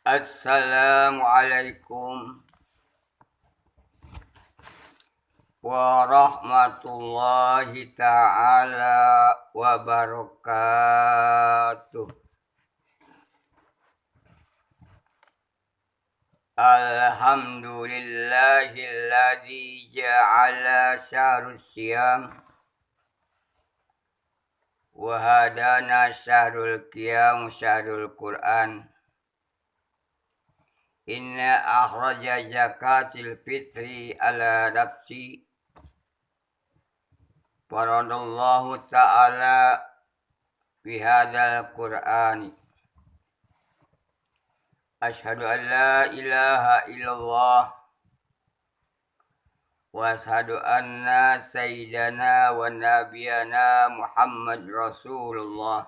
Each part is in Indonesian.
Assalamualaikum warahmatullahi ta'ala wabarakatuh. Alhamdulillahilladzi ja'ala syahrus siyam wa hadana syahrul qiyam syahrul Qur'an. Inna akhraja zakatil fitri ala nafsi faradallahu ta'ala fi hadzal qur'ani. Asyhadu an la ilaha illallah wa asyhadu anna sayyidana wa nabiyana Muhammad Rasulullah.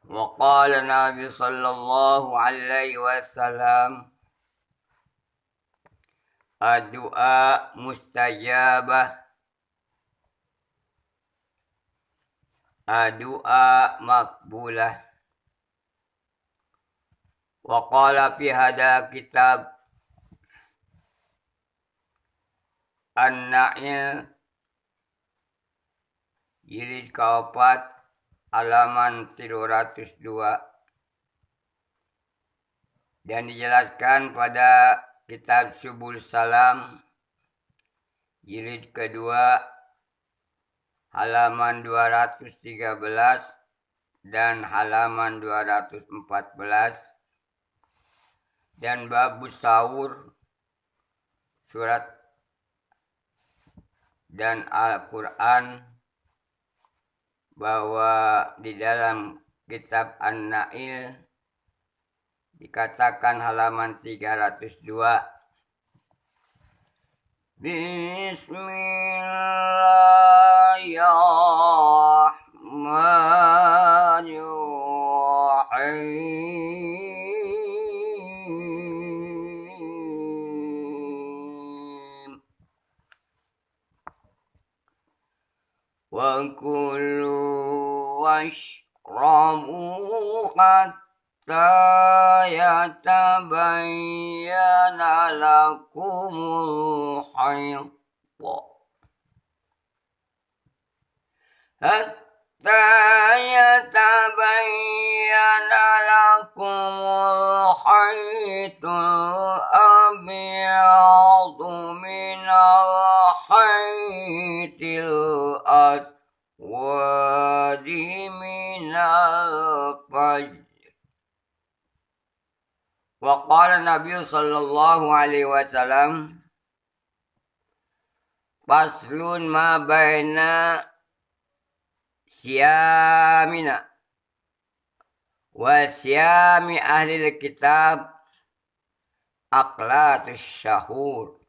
Wa qala Nabi sallallahu alaihi wasallam, ad-du'a mustajabah, ad-du'a makbulah. Wa qala fi hada kitab An-Na'il jilid kaopat halaman 302 dan dijelaskan pada kitab Subul Salam jilid kedua halaman 213 dan halaman 214 dan Babus Sahur surat dan Al-Quran, bahwa di dalam kitab An-Na'il dikatakan halaman 302, Bismillahirrahmanirrahim. Wa kulu washrabu hatta yatabayyana lakumul hayd, hatta yatabayyana lakumul haydul abyadu minal haydil aswadi minal fajr. Wa qala Nabi sallallahu alaihi wasallam, faslun ma baina siyamina wa siyami ahli kitab aqlatus syahur.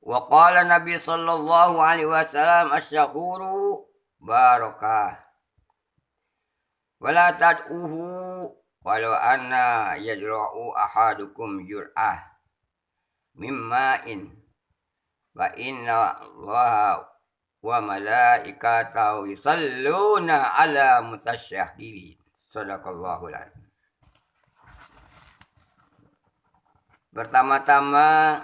Wa qala Nabi sallallahu alaihi wasallam, asy-syahuru barakah wala tad'uhu walau anna yajra'u ahadukum jur'ah mimma'in wa inna allaha wa malaikatahu yusalluna ala mutasyahhirin. Shadaqallahul adzim. Pertama-tama,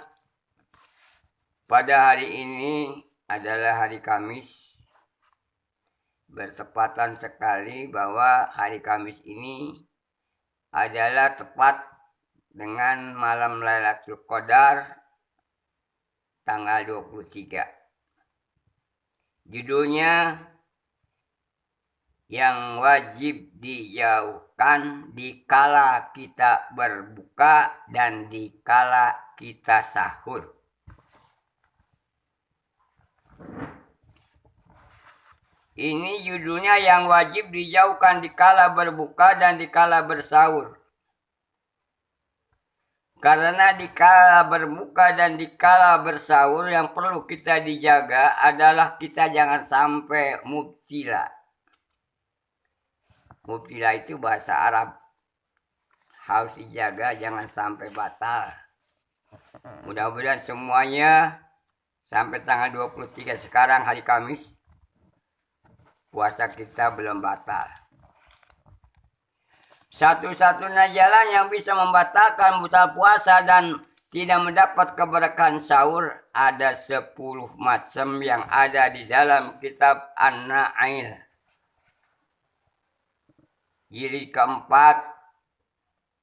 pada hari ini adalah hari Kamis. Bertepatan sekali bahwa hari Kamis ini adalah tepat dengan malam Lailatul Qadar tanggal 23. Judulnya yang wajib dijauhkan dikala kita berbuka dan dikala kita sahur. Ini judulnya yang wajib dijauhkan dikala berbuka dan dikala bersahur. Karena dikala berbuka dan dikala bersahur yang perlu kita dijaga adalah kita jangan sampai mubtila. Mubtila itu bahasa Arab. Harus dijaga jangan sampai batal. Mudah-mudahan semuanya sampai tanggal 23 sekarang hari Kamis puasa kita belum batal. Satu-satunya jalan yang bisa membatalkan buta puasa dan tidak mendapat keberkahan sahur ada 10 macam yang ada di dalam kitab An-Nail. Jilid keempat,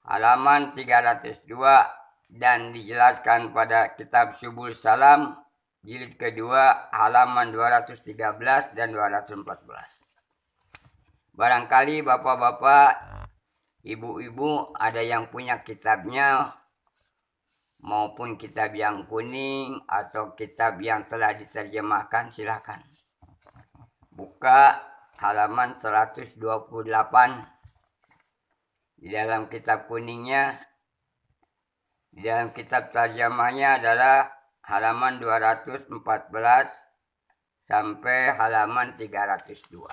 halaman 302 dan dijelaskan pada kitab Subul Salam, jilid kedua, halaman 213 dan 214. Barangkali bapak-bapak, ibu-ibu ada yang punya kitabnya, maupun kitab yang kuning atau kitab yang telah diterjemahkan, silakan buka halaman 128. Di dalam kitab kuningnya, di dalam kitab terjemahnya adalah halaman 214 sampai halaman 302.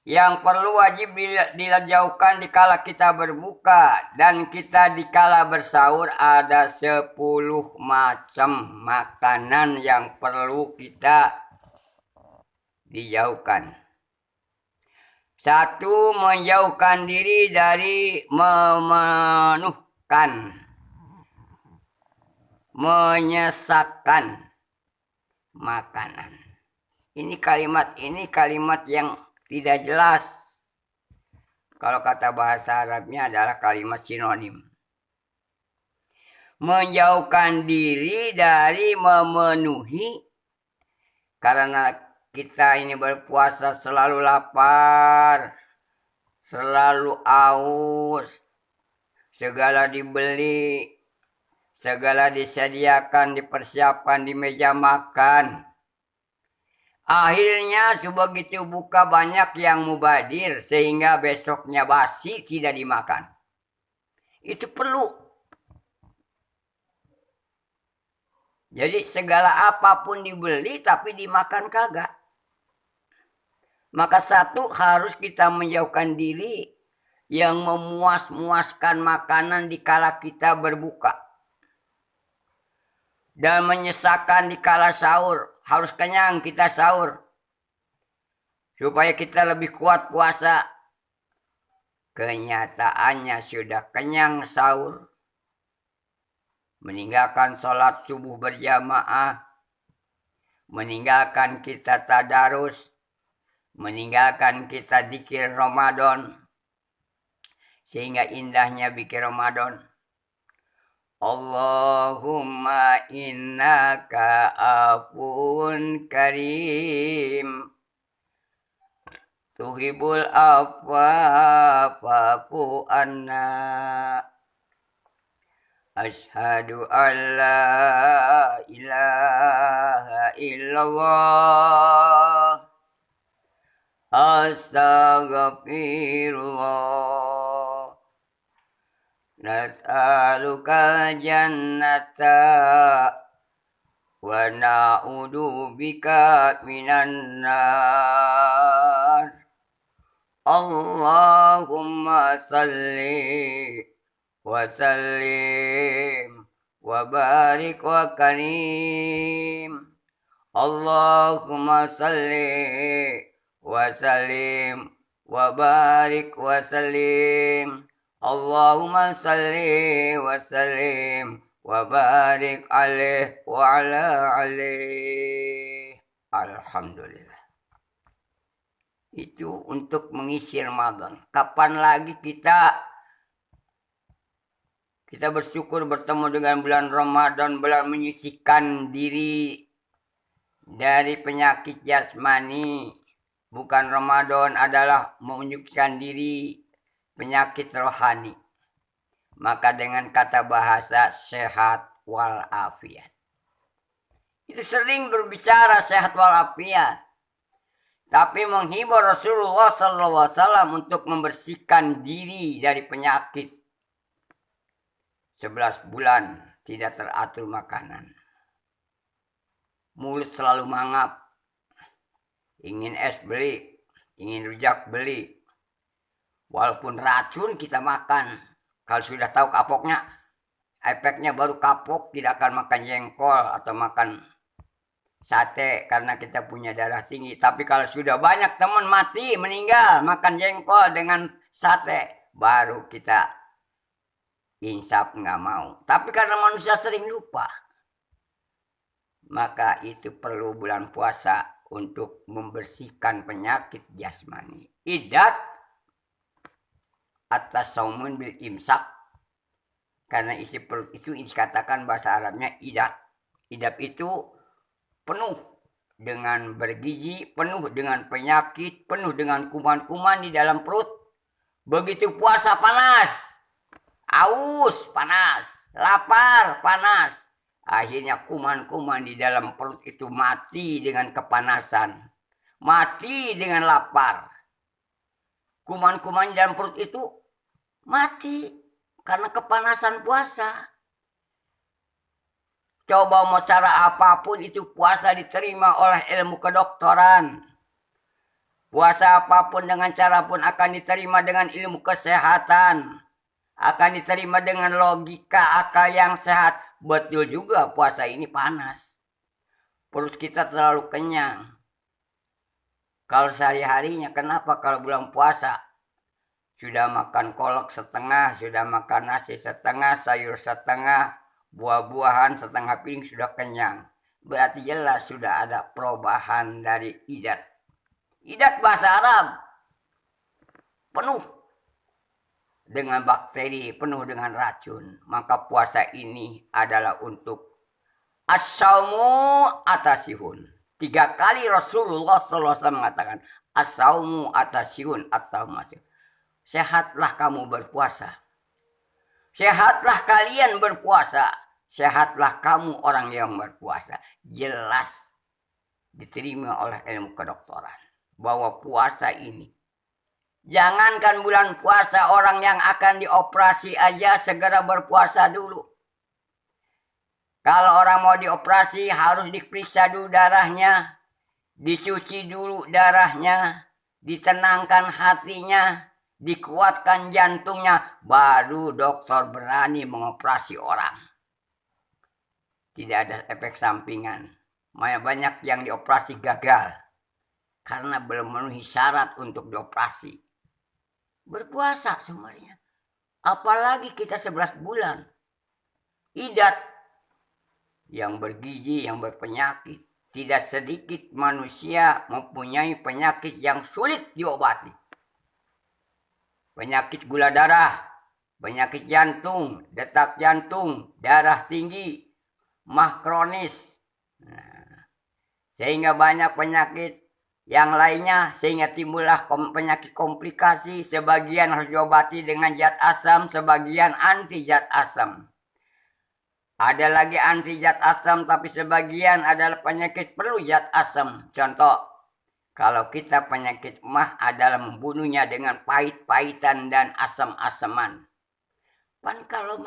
Yang perlu wajib dijauhkan dikala kita berbuka dan kita dikala bersahur ada 10 macam makanan yang perlu kita dijauhkan. 1. Menjauhkan diri dari menyesakkan makanan. Ini kalimat yang tidak jelas. Kalau kata bahasa Arabnya adalah kalimat sinonim. Menjauhkan diri dari memenuhi, karena kita ini berpuasa selalu lapar, selalu aus, segala dibeli, segala disediakan, dipersiapkan di meja makan. Akhirnya begitu buka banyak yang mubadir sehingga besoknya basi tidak dimakan. Itu perlu. Jadi segala apapun dibeli tapi dimakan kagak. Maka 1 harus kita menjauhkan diri yang memuas-muaskan makanan dikala kita berbuka. Dan menyesakan dikala sahur. Harus kenyang kita sahur. Supaya kita lebih kuat puasa. Kenyataannya sudah kenyang sahur. Meninggalkan sholat subuh berjamaah. Meninggalkan kita tadarus. Meninggalkan kita zikir Ramadan. Sehingga indahnya zikir Ramadan. Allahumma innaka afun karim tuhibul afwa fa'fu anna asyhadu an la ilaha illallah astaghfirullah nas'aluka jannata wa na'udzu bika minan nar. Allahumma salli wa sallim wa barik wa karim. Allahumma salli wa sallim wa barik wa sallim. Allahumma salli wa sallim wa barik alaih wa ala alaih. Alhamdulillah. Itu untuk mengisi Ramadan. Kapan lagi kita bersyukur bertemu dengan bulan Ramadan, bulan menyucikan diri dari penyakit jasmani. Bukan Ramadan adalah menyucikan diri penyakit rohani. Maka dengan kata bahasa sehat walafiat. Itu sering berbicara sehat walafiat. Tapi menghibur Rasulullah SAW untuk membersihkan diri dari penyakit. 11 bulan tidak teratur makanan. Mulut selalu mangap. Ingin es beli, ingin rujak beli. Walaupun racun kita makan. Kalau sudah tahu kapoknya, efeknya baru kapok, tidak akan makan jengkol atau makan sate karena kita punya darah tinggi. Tapi kalau sudah banyak teman mati, meninggal, makan jengkol dengan sate, baru kita insaf nggak mau. Tapi karena manusia sering lupa, maka itu perlu bulan puasa untuk membersihkan penyakit jasmani. Idat atas saumun bil imsak, karena isi perut itu dikatakan bahasa Arabnya idat. Idat itu penuh dengan bergizi, penuh dengan penyakit, penuh dengan kuman-kuman di dalam perut. Begitu puasa panas, aus panas, lapar panas. Akhirnya kuman-kuman di dalam perut itu mati dengan kepanasan, mati dengan lapar. Kuman-kuman di dalam perut itu mati karena kepanasan puasa. Coba mau cara apapun itu puasa diterima oleh ilmu kedokteran. Puasa apapun dengan cara pun akan diterima dengan ilmu kesehatan. Akan diterima dengan logika akal yang sehat. Betul juga puasa ini panas. Perut kita terlalu kenyang. Kalau sehari-harinya, kenapa kalau bulan puasa sudah makan kolak setengah, sudah makan nasi setengah, sayur setengah, buah-buahan setengah piring sudah kenyang. Berarti jelas sudah ada perubahan dari idat. Idat bahasa Arab penuh dengan bakteri, penuh dengan racun. Maka puasa ini adalah untuk as-saumu atasihun. 3 kali Rasulullah SAW mengatakan as-saumu atasihun, as-saumu atasihun. Sehatlah kamu berpuasa. Sehatlah kalian berpuasa. Sehatlah kamu orang yang berpuasa. Jelas diterima oleh ilmu kedokteran bahwa puasa ini, jangankan bulan puasa, orang yang akan dioperasi aja segera berpuasa dulu. Kalau orang mau dioperasi harus diperiksa dulu darahnya, dicuci dulu darahnya, ditenangkan hatinya, dikuatkan jantungnya, baru dokter berani mengoperasi orang. Tidak ada efek sampingan. Banyak yang dioperasi gagal karena belum memenuhi syarat untuk dioperasi. Berpuasa semuanya. Apalagi kita 11 bulan. Idat yang bergizi, yang berpenyakit. Tidak sedikit manusia mempunyai penyakit yang sulit diobati. Penyakit gula darah, penyakit jantung, detak jantung, darah tinggi, mah kronis. Sehingga banyak penyakit yang lainnya, sehingga timbullah penyakit komplikasi. Sebagian harus diobati dengan zat asam, sebagian anti zat asam. Ada lagi anti zat asam, tapi sebagian adalah penyakit perlu zat asam. Contoh, kalau kita penyakit mah adalah membunuhnya dengan pahit-pahitan dan asam-asaman. Pan kalau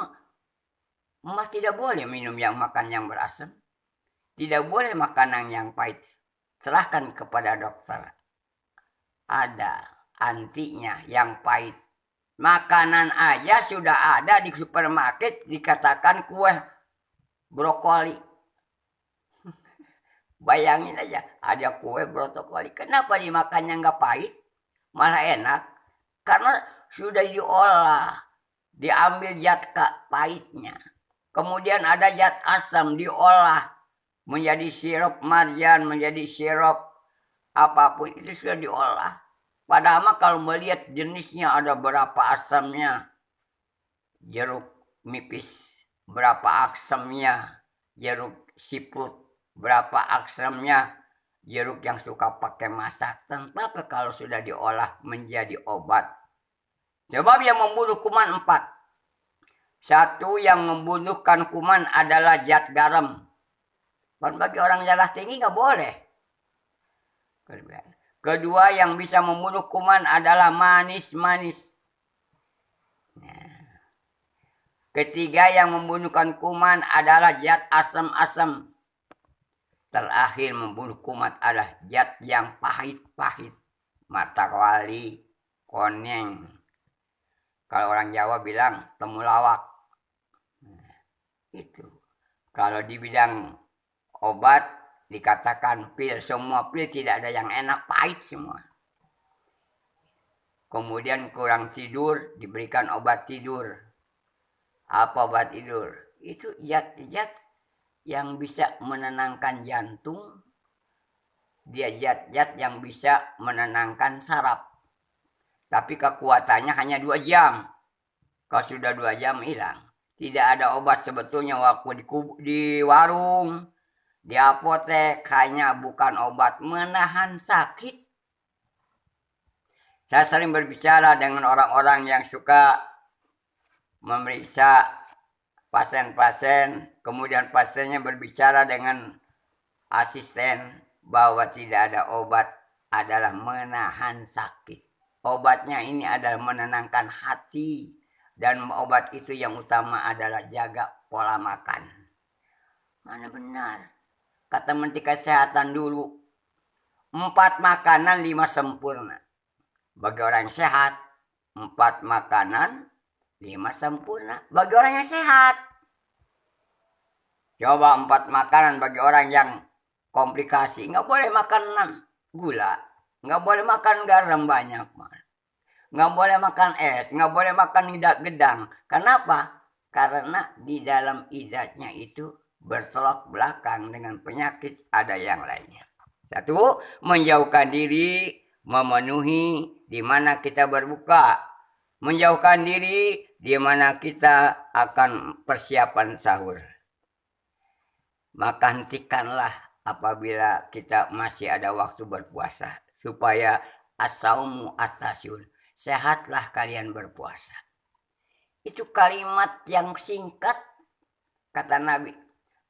mah tidak boleh minum yang makan yang berasam. Tidak boleh makanan yang pahit. Serahkan kepada dokter. Ada antinya yang pahit. Makanan aja sudah ada di supermarket dikatakan kue brokoli. Bayangin aja, ada kue brokoli. Kenapa dimakannya nggak pahit? Malah enak. Karena sudah diolah. Diambil zat pahitnya. Kemudian ada zat asam diolah. Menjadi sirup marjan, menjadi sirup apapun. Itu sudah diolah. Padahal kalau melihat jenisnya ada berapa asamnya. Jeruk nipis, berapa asamnya. Jeruk siput, berapa asamnya. Jeruk yang suka pakai masak. Kenapa kalau sudah diolah menjadi obat? Sebab yang membunuh kuman 4. Satu yang membunuhkan kuman adalah zat garam. Dan bagi orang darah tinggi nggak boleh. Kedua yang bisa membunuh kuman adalah manis-manis. Ketiga yang membunuhkan kuman adalah zat asam-asam. Terakhir membunuh kuman adalah zat yang pahit-pahit. Martawali, koneng. Kalau orang Jawa bilang temulawak. Itu. Kalau di bidang obat dikatakan pil, semua pil tidak ada yang enak, pahit semua. Kemudian kurang tidur, diberikan obat tidur. Apa obat tidur? Itu zat-zat yang bisa menenangkan jantung, dia zat-zat yang bisa menenangkan saraf. Tapi kekuatannya hanya 2 jam. Kalau sudah 2 jam hilang. Tidak ada obat sebetulnya waktu di warung, di apotek, hanya bukan obat menahan sakit. Saya sering berbicara dengan orang-orang yang suka memeriksa pasien-pasien, kemudian pasiennya berbicara dengan asisten bahwa tidak ada obat adalah menahan sakit. Obatnya ini adalah menenangkan hati, dan obat itu yang utama adalah jaga pola makan. Mana benar? Kata Menteri Kesehatan dulu, 4 makanan 5 sempurna. Bagi orang yang sehat, 4 makanan 5 sempurna. Bagi orang yang sehat. Coba 4 makanan bagi orang yang komplikasi. Nggak boleh makan gula. Nggak boleh makan garam banyak. Nggak boleh makan es. Nggak boleh makan idak gedang. Kenapa? Karena di dalam idatnya itu bertolak belakang dengan penyakit ada yang lainnya. 1, menjauhkan diri, memenuhi di mana kita berbuka. Menjauhkan diri di mana kita akan persiapan sahur. Maka hentikanlah apabila kita masih ada waktu berpuasa, supaya as-saumu atasyun, sehatlah kalian berpuasa. Itu kalimat yang singkat, kata Nabi.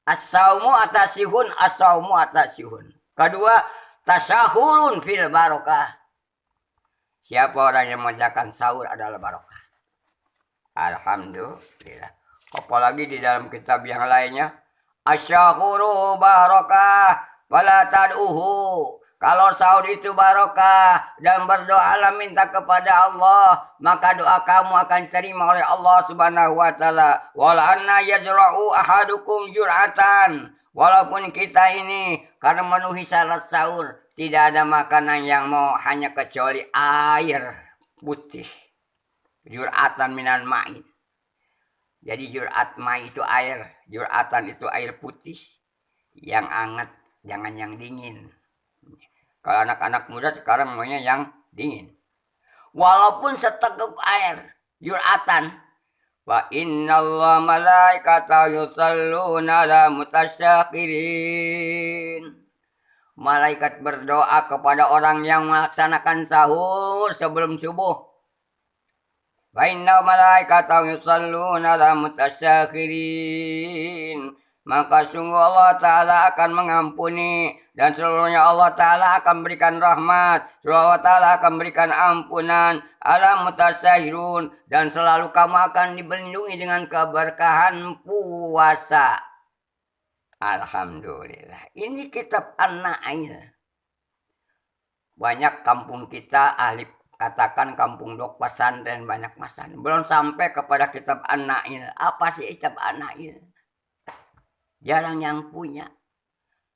As-saumu atasyun, as-saumu atasyun. Kedua, tasahurun fil barokah. Siapa orang yang mengerjakan sahur adalah barokah. Alhamdulillah. Apalagi di dalam kitab yang lainnya, asyahuru barokah wala tad'uhu. Kalau sahur itu barokah dan berdoalah minta kepada Allah, maka doa kamu akan diterima oleh Allah Subhanahu wa taala. Wala anna yajra'u ahadukum jur'atan. Walaupun kita ini karena memenuhi syarat sahur, tidak ada makanan yang mau hanya kecuali air putih. Jur'atan minan ma'in. Jadi jur'at ma' itu air, jur'atan itu air putih yang hangat, jangan yang dingin. Kalau anak-anak muda sekarang maunya yang dingin. Walaupun seteguk air, jur'atan. Wa innallaha malaikatahu yusalluna 'ala mutasyakirin. Malaikat berdoa kepada orang yang melaksanakan sahur sebelum subuh. Wa inna malaikatahu yusalluna 'ala mutasyakirin. Maka sungguh Allah Ta'ala akan mengampuni, dan seluruhnya Allah Ta'ala akan berikan rahmat, seluruh Allah Ta'ala akan berikan ampunan, ala mutasyahirun, dan selalu kamu akan dilindungi dengan keberkahan puasa. Alhamdulillah. Ini kitab An-Nail. Banyak kampung kita ahli katakan kampung dok pesantren banyak masan. Belum sampai kepada kitab An-Nail. Apa sih kitab An-Nail? Jarang yang punya.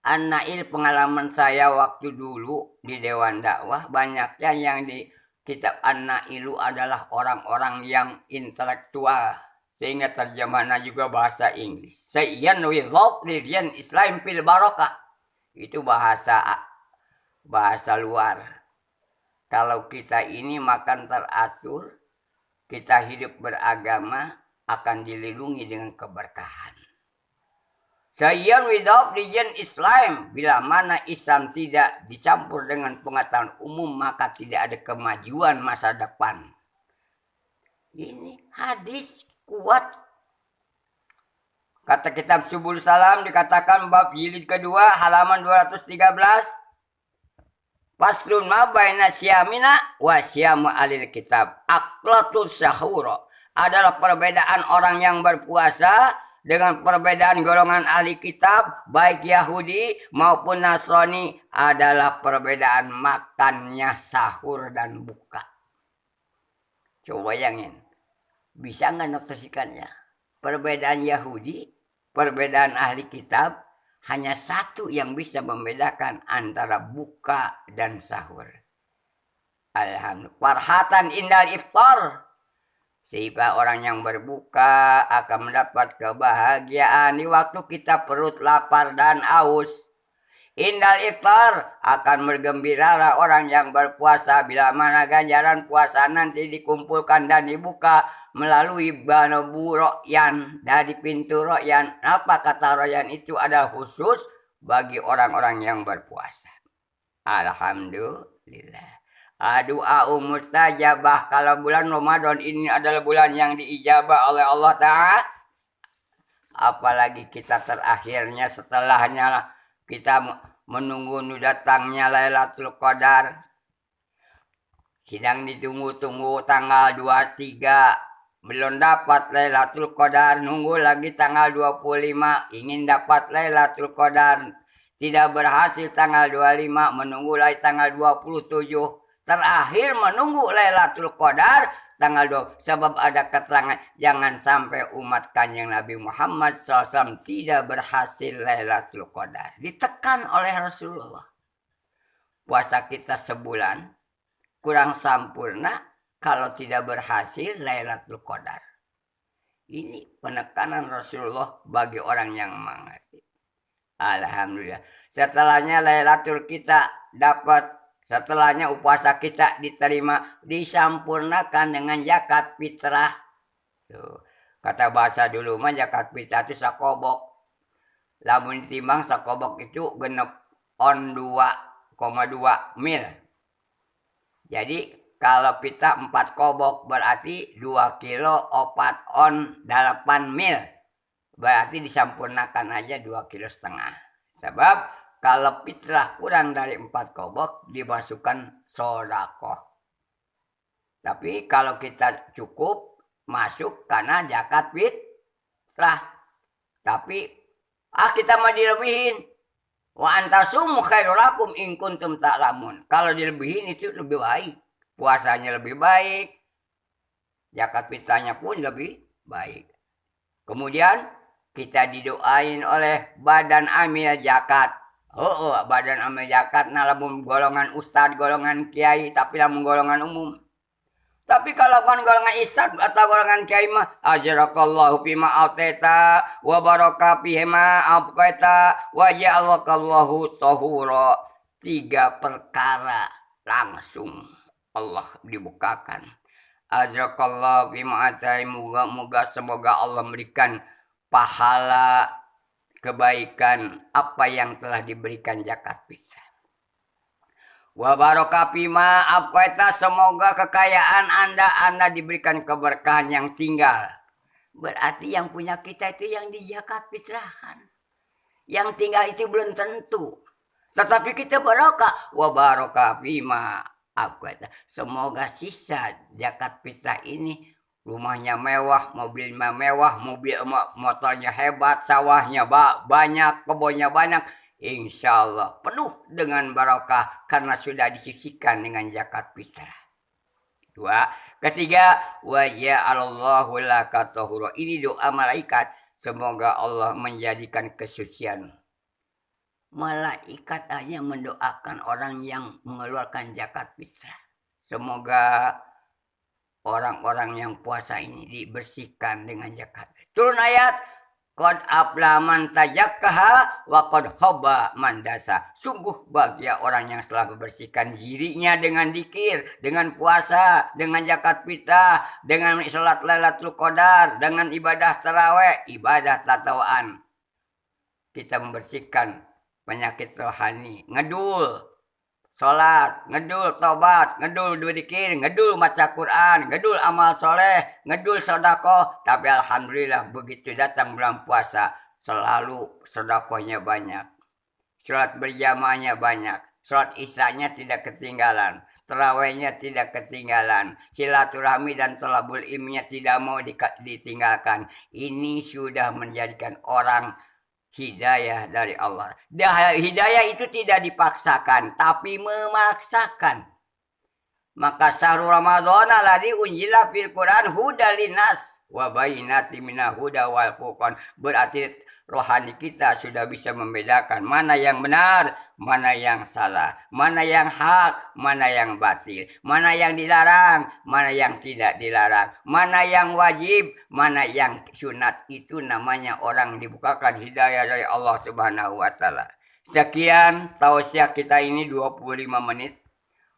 An-Nail pengalaman saya waktu dulu di Dewan Dakwah, banyaknya yang di kitab An-Nailu adalah orang-orang yang intelektual, sehingga terjemahannya juga bahasa Inggris. Sayyan widhab lirian Islam fil barokah. Itu bahasa luar. Kalau kita ini makan teratur, kita hidup beragama, akan dilindungi dengan keberkahan. Sayyan widhab lirian Islam, bila mana Islam tidak dicampur dengan pengetahuan umum, maka tidak ada kemajuan masa depan. Ini hadis kuat. Kata kitab Subul Salam dikatakan bab jilid kedua halaman 213. Faslun ma baina syamina wa syamu alil kitab. Aqlatul sahura adalah perbedaan orang yang berpuasa dengan perbedaan golongan ahli kitab, baik Yahudi maupun Nasrani, adalah perbedaan makannya sahur dan buka. Coba bayangin, bisa nggak notasikannya? Perbedaan Yahudi, perbedaan ahli kitab, hanya satu yang bisa membedakan antara buka dan sahur. Alhamdulillah. Farhatan indal iftar. Sehingga orang yang berbuka akan mendapat kebahagiaan di waktu kita perut lapar dan aus. Indal iftar akan bergembira orang yang berpuasa bila mana ganjaran puasa nanti dikumpulkan dan dibuka melalui banabu royan dari pintu royan. Apa kata royan itu adalah khusus bagi orang-orang yang berpuasa. Alhamdulillah. Doa mustajabah kalau bulan Ramadan ini adalah bulan yang diijabah oleh Allah Ta'ala. Apalagi kita terakhirnya setelahnya kita menunggu datangnya Lailatul Qadar. Sedang ditunggu-tunggu tanggal 23. Belum dapat Lailatul Qadar. Nunggu lagi tanggal 25. Ingin dapat Lailatul Qadar. Tidak berhasil tanggal 25. Menunggu lagi tanggal 27. Terakhir menunggu Lailatul Qadar tanggal 2. Sebab ada keterangan jangan sampai umat Kanjeng Nabi Muhammad SAW tidak berhasil Lailatul Qadar. Ditekan oleh Rasulullah. Puasa kita sebulan kurang sempurna kalau tidak berhasil Lailatul Qadar. Ini penekanan Rasulullah bagi orang yang mengerti. Alhamdulillah. Setelahnya Lailatul kita dapat. Setelahnya puasa kita diterima, disampurnakan dengan zakat fitrah. Tuh, kata bahasa dulu mah zakat fitrah itu sakobok. Lamun ditimbang sakobok itu genep on 2,2 mil. Jadi kalau fitrah 4 kobok berarti 2 kilo 4 on 8 mil. Berarti disampurnakan aja 2,5 kilo. Sebab kalau fitrah kurang dari 4 kobok dimasukkan sodakoh. Tapi kalau kita cukup masuk karena zakat fitrah. Tapi kita mau dilebihin. Wa antasumu khairul lakum in kuntum ta'lamun. Kalau dilebihin itu lebih baik. Puasanya lebih baik. Zakat fitrahnya pun lebih baik. Kemudian kita didoain oleh badan amil zakat. Badan amil zakat nah lamun golongan ustad, golongan kiai, tapi lamun golongan umum. Tapi kalau kan golongan ustad atau golongan kiai mah ajrakallahu fima ateta wa baraka fima abqaita wa ja'alakallahu tahura. 3 perkara langsung Allah dibukakan. Ajrakallahu fima ateta, moga semoga Allah memberikan pahala kebaikan apa yang telah diberikan zakat fitrah. Wa baraka fima abqaita, semoga kekayaan Anda diberikan keberkahan yang tinggal. Berarti yang punya kita itu yang di zakat fitrahkan. Yang tinggal itu belum tentu. Tetapi kita barokah. Wa baraka fima abqaita, semoga sisa zakat fitrah ini rumahnya mewah, mobilnya mewah, motornya hebat, sawahnya banyak, kebunnya banyak. Insya Allah penuh dengan barokah karena sudah disucikan dengan zakat fitrah. 2. Ketiga, wa ja'alallahu laka tahura. Ini doa malaikat. Semoga Allah menjadikan kesucian. Malaikat hanya mendoakan orang yang mengeluarkan zakat fitrah. Semoga orang-orang yang puasa ini dibersihkan dengan zakat. Turun ayat, qad aflaha man tazakkaha wa qad khaba man dasa. Sungguh bahagia orang yang telah membersihkan dirinya dengan zikir, dengan puasa, dengan zakat fitrah, dengan salat Lailatul Qadar, dengan ibadah tarawih, ibadah tatawaan. Kita membersihkan penyakit rohani, ngedul sholat, ngedul tobat, ngedul dzikir, ngedul baca Quran, ngedul amal soleh, ngedul sedekah. Tapi alhamdulillah begitu datang bulan puasa selalu sedekahnya banyak, sholat berjamaahnya banyak, sholat isyanya tidak ketinggalan, tarawihnya tidak ketinggalan, silaturahmi dan thalabul ilminya tidak mau ditinggalkan. Ini sudah menjadikan orang hidayah dari Allah. Hidayah itu tidak dipaksakan, tapi memaksakan. Maka syahrul Ramadan alladzi unzila fil Qur'an hudal linnas wa bayyinatin minal huda wal furqan. Berarti rohani kita sudah bisa membedakan mana yang benar, mana yang salah, mana yang hak, mana yang batil, mana yang dilarang, mana yang tidak dilarang, mana yang wajib, mana yang sunat. Itu namanya orang dibukakan hidayah dari Allah Subhanahu wa taala. Sekian tausiah kita ini 25 menit.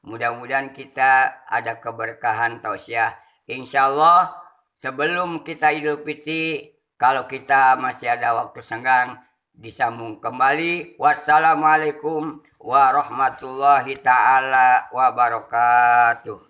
Mudah-mudahan kita ada keberkahan tausiah. Insya Allah sebelum kita Idul Fitri, kalau kita masih ada waktu senggang, disambung kembali. Wassalamualaikum warahmatullahi ta'ala wabarakatuh.